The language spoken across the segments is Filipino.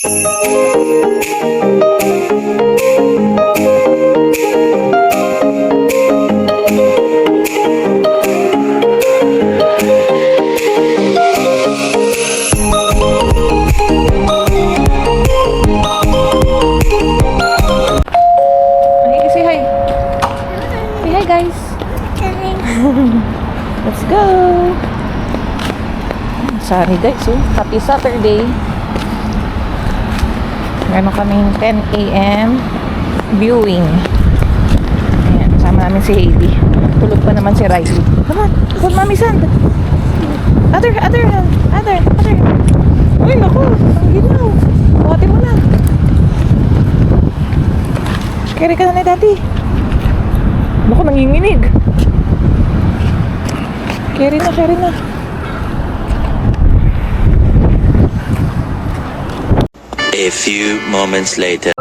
Let's go! Sorry guys, happy Saturday. Meron kaming 10 a.m. viewing. Ayan, kasama namin si Heidi. Tulog pa naman si Riley. Come on, hold mommy's hand. Other hand. Uy, naku, ang ginaw. Buhati mo na. Carry ka na ni Daddy. Naku, nanginginig. Carry na. A few moments later.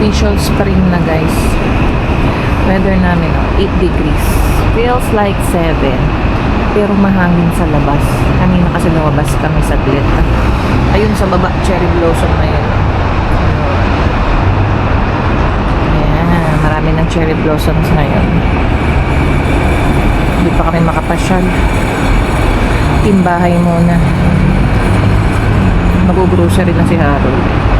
Official spring na guys. Weather namin 8 degrees. Feels like 7. Pero mahangin sa labas. Kanina kasi lumabas kami saglit. Ayun sa baba, cherry blossom na yun. Ayan, marami ng cherry blossoms ngayon. Hindi pa kami makapasyal. Timbahay muna. Mag-grocery na si Harold.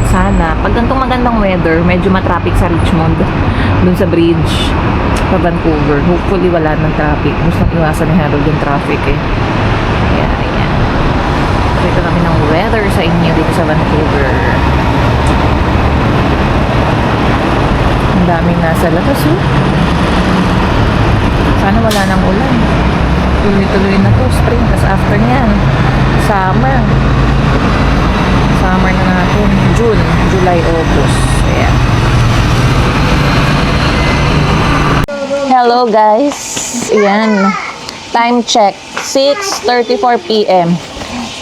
Sana, pag ganitong magandang weather, medyo matraffic sa Richmond, dun sa bridge, sa Vancouver. Hopefully, wala ng traffic. Gusto iwasan ni Harold yung traffic eh. Ayan. Pakita kami ng weather sa inyo dito sa Vancouver. Ang daming nasa labas oh. Sana wala nang ulan. Tuloy-tuloy na to, spring. Tapos after nyan, summer na natin. June, July, August. Ayan. Hello guys. Ayan. Time check. 6:34 p.m.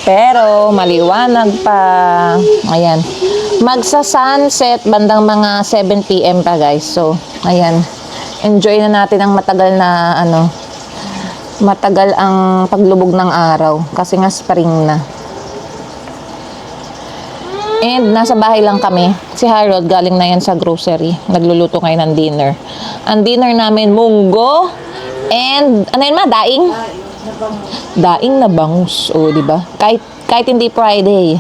Pero maliwanag pa. Ayan. Magsa-sunset bandang mga 7 p.m. pa guys. So, ayan. Enjoy na natin ang matagal ang paglubog ng araw. Kasi nga spring na. And nasa bahay lang kami. Si Harold galing na yan sa grocery. Nagluluto ngayon ng dinner. Ang dinner namin, munggo. And, ano yun ma? Daing? Daing na bangus. O, diba? Kahit hindi Friday.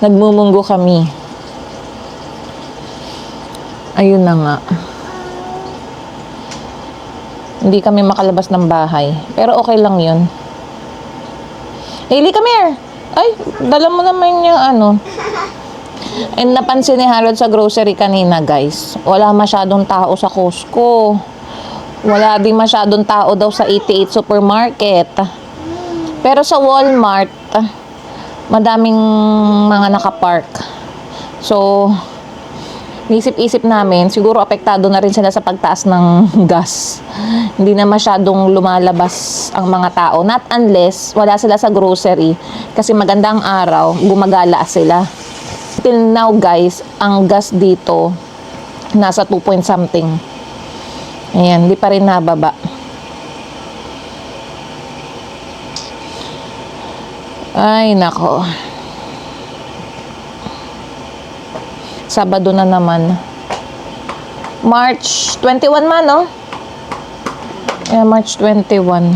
Nagmumunggo kami. Ayun na nga. Hindi kami makalabas ng bahay. Pero okay lang yun. Hailey, come here. Ay, dala mo naman yung And napansin ni Harold sa grocery kanina, guys. Wala masyadong tao sa Costco. Wala din masyadong tao daw sa 88 supermarket. Pero sa Walmart, madaming mga nakapark. So, isip-isip namin, siguro apektado na rin sila sa pagtaas ng gas. Hindi na masyadong lumalabas ang mga tao. Not unless wala sila sa grocery. Kasi magandang araw, gumagala sila. Till now guys, ang gas dito, nasa 2 point something. Ayan, di pa rin nababa. Ay, nako. Sabado na naman. March 21 man, no? Yeah, March 21.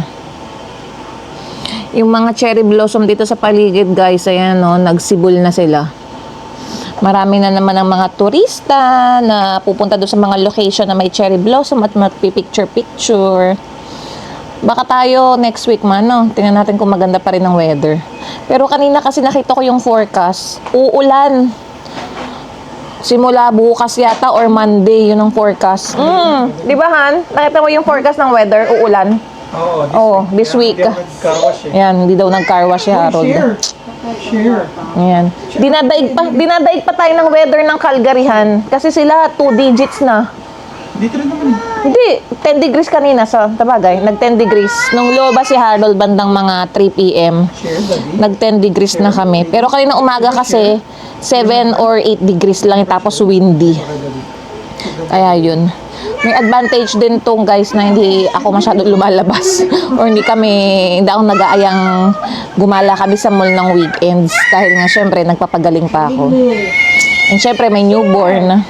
Yung mga cherry blossom dito sa paligid, guys, ayan, no? Nagsibol na sila. Marami na naman ang mga turista na pupunta doon sa mga location na may cherry blossom at magpipicture-picture. Baka tayo next week man, no? Tingnan natin kung maganda pa rin ang weather. Pero kanina kasi nakita ko yung forecast. Uulan. Simula bukas yata or Monday, yun ang forecast. Di ba, Han? Nakita mo yung forecast ng weather? Uulan. Oo, This week. Yan, hindi daw nag-car wash si Harold. Share. Yan. Dinadaig pa tayo ng weather ng Calgary, Han. Kasi sila 2 digits na. Dito rin naman eh. Hindi, 10 degrees kanina sa tabagay. Nag 10 degrees. Nung loba si Harold bandang mga 3 p.m. Share, Daddy. Nag 10 degrees na kami. Pero kanina umaga kasi 7 or 8 degrees lang tapos windy. Kaya yun. May advantage din tong guys na hindi ako masyado lumalabas or hindi ako nag-aayang gumala kami sa mall ng weekends dahil nga syempre nagpapagaling pa ako. And syempre may newborn.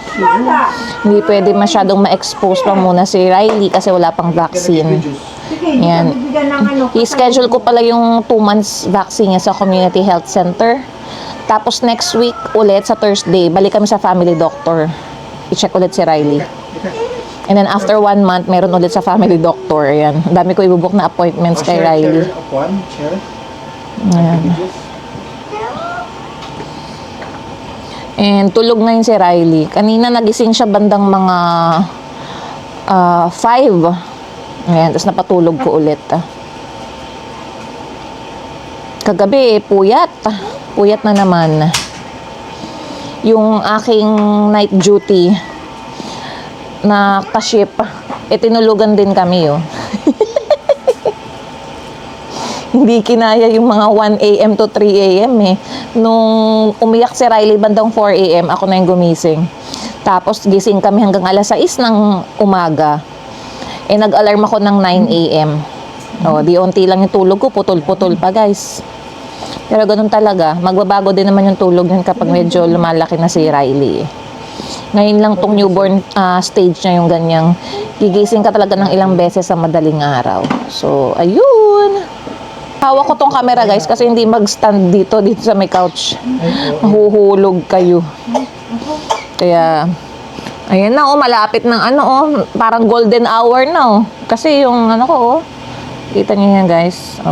Hindi pwede masyadong ma-expose pa muna si Riley kasi wala pang vaccine. Yan. I-schedule ko pala yung 2 months vaccine niya sa community health center. Tapos next week ulit sa Thursday, balik kami sa family doctor. I-check ulit si Riley. And then after 1 month, meron ulit sa family doctor. Ayan. Ang dami ko ibubuk na appointments kay Riley. Ayan. And tulog ngayon si Riley. Kanina nagising siya bandang mga 5. Ayan. Tapos napatulog ko ulit. Kagabi, puyat. Puyat na naman. Yung aking night duty na ka-ship, tinulugan din kami oh. Hindi kinaya yung mga 1 a.m. to 3 a.m. eh. Nung umiyak si Riley bandang 4 a.m., ako na yung gumising. Tapos gising kami hanggang alas 6 ng umaga. Nag-alarm ako ng 9 a.m. Di unti lang yung tulog ko, putol-putol pa guys. Pero ganun talaga, magbabago din naman yung tulog yun kapag medyo lumalaki na si Riley. Ngayon lang tong newborn stage niya yung ganyang gigising ka talaga ng ilang beses sa madaling araw. So, ayun. Hawak ko tong camera guys kasi hindi mag-stand dito sa may couch. Mahuhulog kayo. Kaya, ayan na malapit ng parang golden hour na Kasi yung ko kita niyo yan guys.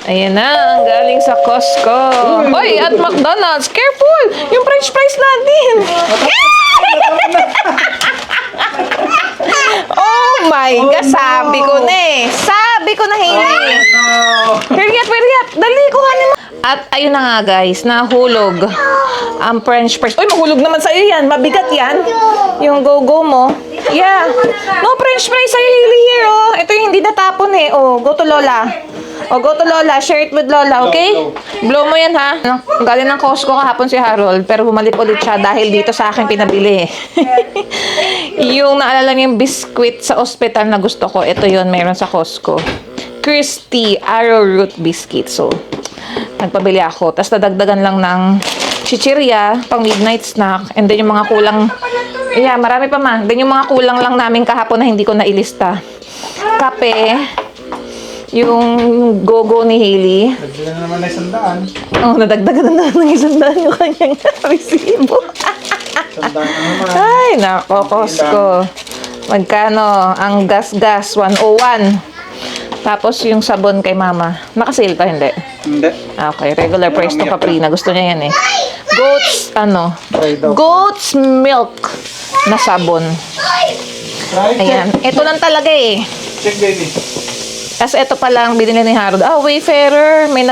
Ayan na, ang galing sa Costco. Hoy, at McDonald's, careful! Yung french fries natin! Oh my God, sabi ko na eh. Sabi ko na, Hailey. Hurry up, hurry up. Dali, kuhanin mo. At ayun na nga guys, nahulog ang french fries. Uy, mahulog naman sa'yo yan. Mabigat yan. Yung go-go mo. Yeah. No french fries sa'yo, Hailey, here, oh. Ito yung hindi natapon eh. Oh, go to Lola. Oh, go to Lola. Share it with Lola, okay? Blow mo yan, ha? Galing ng Costco kahapon si Harold, pero bumalik ulit siya dahil dito sa akin pinabili. Yung naalala niyo yung biscuit sa ospital na gusto ko, ito yun, meron sa Costco. Crispy arrowroot biscuit. So, nagpabili ako. Tapos nadagdagan lang ng chichirya, pang midnight snack, and then yung mga kulang, yeah, marami pa man. Then yung mga kulang lang namin kahapon na hindi ko nailista. Kape, yung go-go ni Hailey. Nagdala na naman na 100. Oh, nadagdagan na ng 100 yung kanyang resibo. 100 na naman. Ay, nako, Costco. Magkano? Ang gas-gas, 101. Tapos yung sabon kay mama. Naka-sale pa, hindi? Hindi. Okay, regular price to Caprina. Gusto niya yan eh. Goat's, ano? Try daw. Goat's milk na sabon. Try, Ayan. check. Ito lang talaga eh. Check, baby. Tapos ito pa lang binili ni Harold. Ah, Wayfarer. May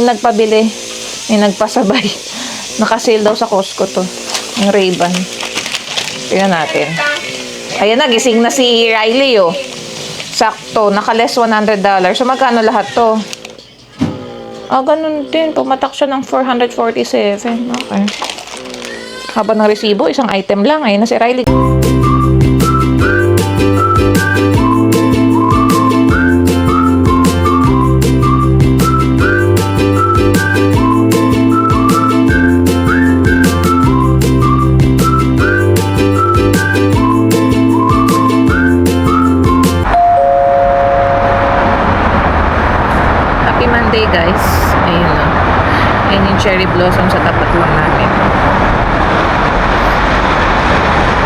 nagpabili. May nagpasabay. Naka-sale daw sa Costco to. Yung Ray-Ban. Tingnan natin. Ayan na, gising na si Riley oh. Sakto, naka-less $100. So, magkano lahat to? Ah, ganun din. Pumatak siya ng 447. Okay. Haba ng resibo, isang item lang. Ayun na si Riley. Happy Monday, guys. Ayun o. Ayun yung cherry blossom sa tapat lang namin.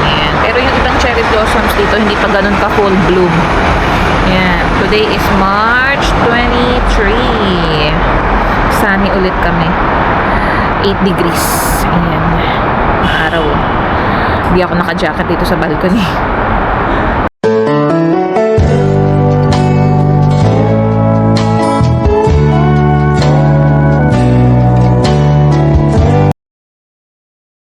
Ayan. Pero yung ibang cherry blossoms dito, hindi pa ganun ka full bloom. Ayan. Today is March 23. Sunny ulit kami. 8 degrees. Ayan. Araw. Hindi ako naka-jacket dito sa balcony.